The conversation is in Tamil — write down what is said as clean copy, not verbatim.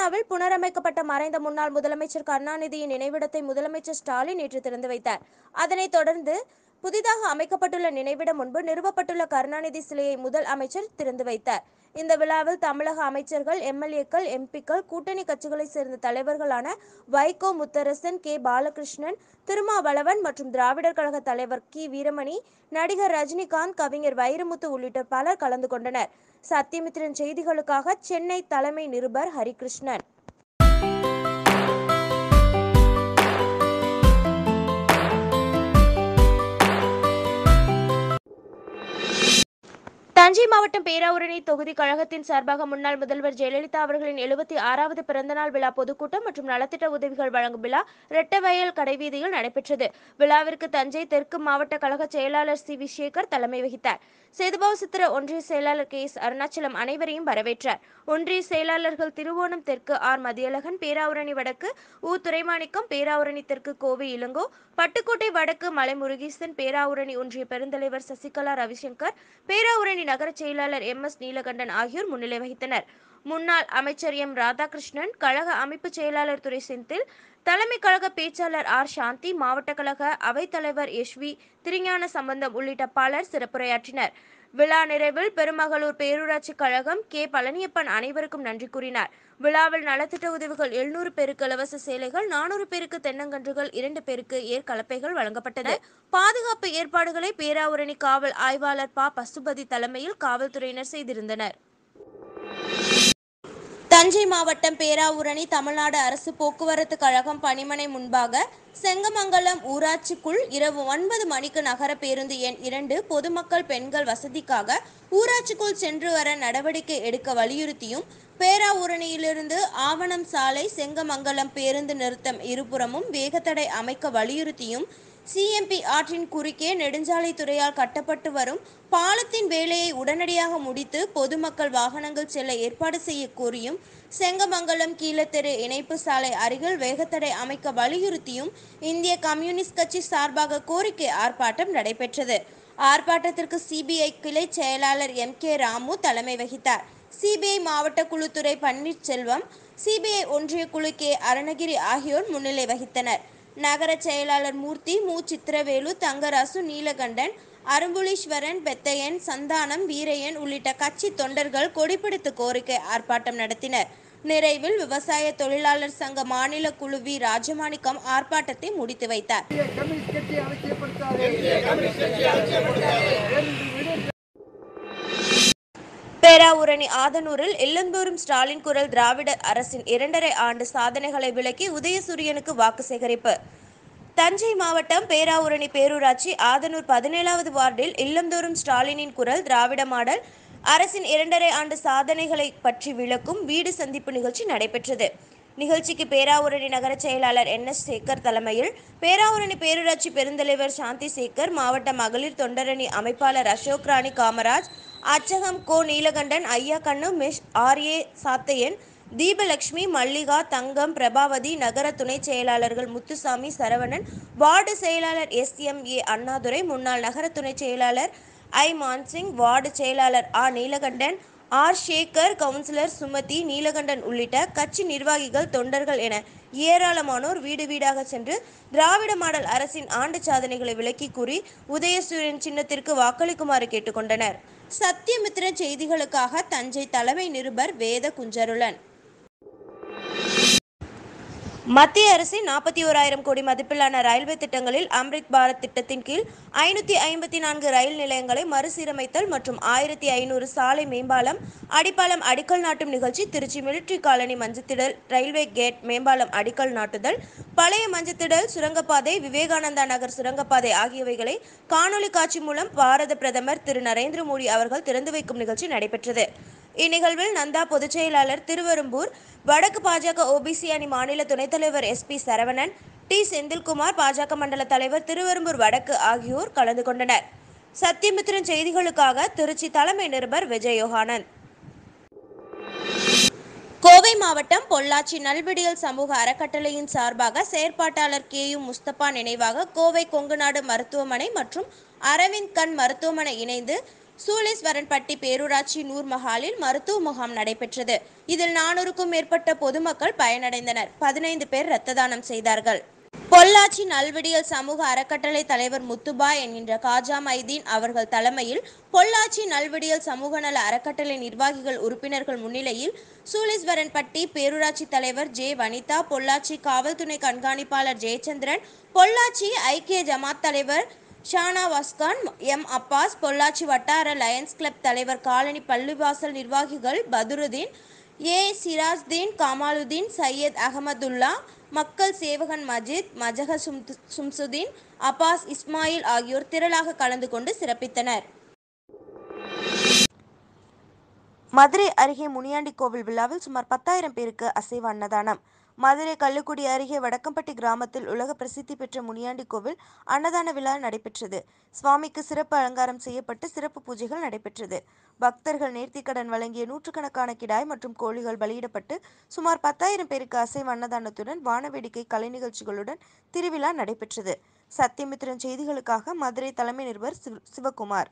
அண்ணாவில் புனரமைக்கப்பட்ட மறைந்த முன்னாள் முதலமைச்சர் கருணாநிதியின் நினைவிடத்தை முதலமைச்சர் ஸ்டாலின் நேற்று திறந்து வைத்தார். அதனைத் தொடர்ந்து புதிதாக அமைக்கப்பட்டுள்ள நினைவிடம் முன்பு நிறுவப்பட்டுள்ள கருணாநிதி சிலையை முதல் அமைச்சர் திறந்து வைத்தார். இந்த விழாவில் தமிழக அமைச்சர்கள், எம்எல்ஏக்கள், எம்பிக்கள், கூட்டணி கட்சிகளைச் சேர்ந்த தலைவர்களான வைகோ, முத்தரசன், கே. பாலகிருஷ்ணன், திருமாவளவன் மற்றும் திராவிடர் கழக தலைவர் கி. வீரமணி, நடிகர் ரஜினிகாந்த், கவிஞர் வைரமுத்து உள்ளிட்ட பலர் கலந்து கொண்டனர். சத்தியமித்திரன் செய்திகளுக்காக சென்னை தலைமை நிருபர் ஹரிகிருஷ்ணன். தஞ்சை மாவட்டம் பேராவூரணி தொகுதி கழகத்தின் சார்பாக முன்னாள் முதல்வர் ஜெயலலிதா அவர்களின் 76வது பிறந்தநாள் விழா பொதுக்கூட்டம் மற்றும் நலத்திட்ட உதவிகள் வழங்கும் விழா ரெட்டவயல் கடைவீதியில் நடைபெற்றது. விழாவிற்கு தஞ்சை தெற்கு மாவட்ட கழக செயலாளர் சி. வி. சேகர் தலைமை வகித்தார். சேதுபாவசித்திர ஒன்றிய செயலாளர் கே. எஸ். அருணாச்சலம் அனைவரையும் வரவேற்றார். ஒன்றிய செயலாளர்கள் திருவோணம் தெற்கு ஆர். மதியழகன், பேராவூரணி வடக்கு உ. துரைமாணிக்கம், பேராவூரணி தெற்கு கோவை இளங்கோ, பட்டுக்கோட்டை வடக்கு மலை முருகேசன், பேராவூரணி ஒன்றிய பெருந்தலைவர் சசிகலா ரவிசங்கர், பேராவூரணி நகர செயலாளர் எம். எஸ். நீலகண்டன் ஆகியோர் முன்னிலை வகித்தனர். முன்னாள் அமைச்சர் எம். ராதாகிருஷ்ணன், கழக அமைப்பு செயலாளர் துரை செந்தில், தலைமை கழக பேச்சாளர் ஆர். சாந்தி, மாவட்ட கழக அவைத்தலைவர் எஸ். வி. திருஞான சம்பந்தம் உள்ளிட்ட பலர் சிறப்புரையாற்றினர். விழா நிறைவில் பெருமகளூர் பேரூராட்சி கழகம் கே. பழனியப்பன் அனைவருக்கும் நன்றி கூறினார். விழாவில் நலத்திட்ட உதவிகள் 700 பேருக்கு இலவச சேலைகள், 400 பேருக்கு தென்னங்கன்றுகள், 2 பேருக்கு ஏர்கலப்பைகள் வழங்கப்பட்டது. பாதுகாப்பு ஏற்பாடுகளை பேராவூரணி காவல் ஆய்வாளர் ப. பசுபதி தலைமையில் காவல்துறையினர் செய்திருந்தனர். தஞ்சை மாவட்டம் பேராவூரணி தமிழ்நாடு அரசு போக்குவரத்து கழகம் பணிமனை முன்பாக செங்கமங்கலம் ஊராட்சிக்குள் இரவு 9 மணிக்கு நகர பேருந்து எண் 2 பொதுமக்கள் பெண்கள் வசதிக்காக ஊராட்சிக்குள் சென்று வர நடவடிக்கை எடுக்க வலியுறுத்தியும், பேராவூரணியிலிருந்து ஆவணம் சாலை செங்கமங்கலம் பேருந்து நிறுத்தம் இருபுறமும் வேகத்தடை அமைக்க வலியுறுத்தியும், சிஎம்பி ஆற்றின் குறுக்கே நெடுஞ்சாலைத்துறையால் கட்டப்பட்டு வரும் பாலத்தின் வேலையை உடனடியாக முடித்து பொதுமக்கள் வாகனங்கள் செல்ல ஏற்பாடு செய்ய கோரியும், செங்கமங்கலம் கீழத்தெரு இணைப்பு சாலை அருகில் வேகத்தடை அமைக்க வலியுறுத்தியும் இந்திய கம்யூனிஸ்ட் கட்சி சார்பாக கோரிக்கை ஆர்ப்பாட்டம் நடைபெற்றது. ஆர்ப்பாட்டத்திற்கு சிபிஐ கிளை செயலாளர் எம். கே. ராமு தலைமை வகித்தார். சிபிஐ மாவட்ட குழு துறை பன்னீர்செல்வம், சிபிஐ ஒன்றிய குழு கே. அருணகிரி ஆகியோர் முன்னிலை வகித்தனர். நகர செயலாளர் மூர்த்தி, மு. சித்திரவேலு, தங்கராசு, நீலகண்டன், அரும்புலீஸ்வரன், பெத்தையன், சந்தானம், வீரையன் உள்ளிட்ட கட்சி தொண்டர்கள் கொடிபிடித்து கோரிக்கை ஆர்ப்பாட்டம் நடத்தினர். நிறைவில் விவசாய தொழிலாளர் சங்க மாநில குழு வி. ராஜமாணிக்கம் ஆர்ப்பாட்டத்தை முடித்து வைத்தார். பேராவூரணி ஆதனூரில் இல்லந்தோறும் ஸ்டாலின் குரல் திராவிட அரசின் 2.5 ஆண்டு சாதனைகளை விளக்கி உதயசூரியனுக்கு வாக்கு சேகரிப்பு. தஞ்சை மாவட்டம் பேராவூரணி பேரூராட்சி ஆதனூர் 17வது வார்டில் இல்லந்தோறும் ஸ்டாலினின் குரல் திராவிட மாடல் அரசின் 2.5 ஆண்டு சாதனைகளை பற்றி விளக்கும் வீடு சந்திப்பு நிகழ்ச்சி நடைபெற்றது. நிகழ்ச்சிக்கு பேராவூரணி நகர செயலாளர் என். எஸ். சேகர் தலைமையில் பேராவூரணி பேரூராட்சி பெருந்தலைவர் சாந்தி சேகர், மாவட்ட மகளிர் தொண்டரணி அமைப்பாளர் அசோக் ராணி காமராஜ், அச்சகம் கோ. நீலகண்டன், ஐயா கண்ணு, மெஷ் ஆர். ஏ. சாத்தையன், தீபலட்சுமி, மல்லிகா, தங்கம், பிரபாவதி, நகர துணை செயலாளர்கள் முத்துசாமி, சரவணன், வார்டு செயலாளர் எஸ். எம். ஏ. அண்ணாதுரை, முன்னாள் நகர துணை செயலாளர் ஐ. மான்சிங், வார்டு செயலாளர் ஆ. நீலகண்டன், ஆர். சேகர், கவுன்சிலர் சுமதி, நீலகண்டன் உள்ளிட்ட கட்சி நிர்வாகிகள், தொண்டர்கள் என ஏராளமானோர் வீடு வீடாக சென்று திராவிட மாடல் அரசின் ஆண்டு சாதனைகளை விளக்கி கூறி உதயசூரியன் சின்னத்திற்கு வாக்களிக்குமாறு கேட்டுக்கொண்டனர். சத்தியமித்திரன் செய்திகளுக்காக தஞ்சை தலைமை நிருபர் வேத குஞ்சருளன். மத்திய அரசின் 41,000 கோடி மதிப்பிலான ரயில்வே திட்டங்களில் அம்ரித் பாரத் திட்டத்தின் கீழ் 554 ரயில் நிலையங்களை மறுசீரமைத்தல் மற்றும் 1500 சாலை மேம்பாலம், அடிப்பாலம் அடிக்கல் நாட்டும் நிகழ்ச்சி Tiruchi military colony Manjathidal, railway gate மேம்பாலம் அடிக்கல் நாட்டுதல், பழைய மஞ்சத்திடல் சுரங்கப்பாதை, விவேகானந்தா நகர் சுரங்கப்பாதை ஆகியவைகளை காணொலி காட்சி மூலம் பாரத பிரதமர் திரு நரேந்திர மோடி அவர்கள் திறந்து வைக்கும் நிகழ்ச்சி நடைபெற்றது. இந்நிகழ்வில் நந்தா பொதுச் செயலாளர், திருவெரும்பூர் வடக்கு பாஜக ஓபிசி அணி மாநில துணைத் தலைவர் S. P. Saravanan, T. Senthilkumar, பாஜக மண்டல தலைவர், திருவெரும்பூர் வடக்கு ஆகியோர் கலந்து கொண்டனர். சத்தியமித்திரன் செய்திகளுக்காக திருச்சி தலைமை நிருபர் விஜயயோகானந்த். கோவை மாவட்டம் பொள்ளாச்சி நல்விடியல் சமூக அறக்கட்டளையின் சார்பாக செயற்பாட்டாளர் கே. யு. முஸ்தபா நினைவாக கோவை கொங்குநாடு மருத்துவமனை மற்றும் அரவிந்த் கண் மருத்துவமனை இணைந்து சூளீஸ்வரன்பட்டி பேரூராட்சி நூர் மஹாலில் மருத்துவ முகாம் நடைபெற்றது. இதில் 400க்கும் மேற்பட்ட பொதுமக்கள் பயனடைந்தனர். 15 பேர் இரத்த தானம் செய்தார்கள். பொள்ளாச்சி நல்விடியல் சமூக அறக்கட்டளை தலைவர் முத்துபா என்கின்ற காஜா மைதீன் அவர்கள் தலைமையில் பொள்ளாச்சி நல்விடியல் சமூக நல அறக்கட்டளை நிர்வாகிகள் உறுப்பினர்கள் முன்னிலையில் சூளீஸ்வரன்பட்டி பேரூராட்சி தலைவர் ஜே வனிதா, பொள்ளாச்சி காவல்துறை கண்காணிப்பாளர் ஜெயச்சந்திரன், பொள்ளாச்சி ஐக்கிய ஜமாத் தலைவர் ஷானவாஸ்கான், எம் அப்பாஸ், பொள்ளாச்சி வட்டார லயன்ஸ் கிளப் தலைவர், காலனி பள்ளிவாசல் நிர்வாகிகள் பதுருதீன், ஏ சிராஜ்தீன், கமாலுதீன், சையத் அகமதுல்லா, மக்கள் சேவகன் மஜித், மஜக சும்சுதீன், அப்பாஸ் இஸ்மாயில் ஆகியோர் திரளாக கலந்து கொண்டு சிறப்பித்தனர். மதுரை அருகே முனியாண்டி கோவில் விழாவில் சுமார் 10,000 பேருக்கு அசைவ அன்னதானம். மதுரை கள்ளுக்குடி அருகே வடக்கம்பட்டி கிராமத்தில் உலக பிரசித்தி பெற்ற முனியாண்டி கோவில் அன்னதான விழா நடைபெற்றது. சுவாமிக்கு சிறப்பு அலங்காரம் செய்யப்பட்டு சிறப்பு பூஜைகள் நடைபெற்றது. பக்தர்கள் நேர்த்திக்கடன் வழங்கிய நூற்றுக்கணக்கான கிடாய் மற்றும் கோழிகள் பலியிடப்பட்டு சுமார் 10,000 பேருக்கு அசைவ அன்னதானத்துடன் வானவேடிக்கை கலை நிகழ்ச்சிகளுடன் திருவிழா நடைபெற்றது. சத்தியமித்திரன் செய்திகளுக்காக மதுரை தலைமை நிருபர் சிவகுமார்.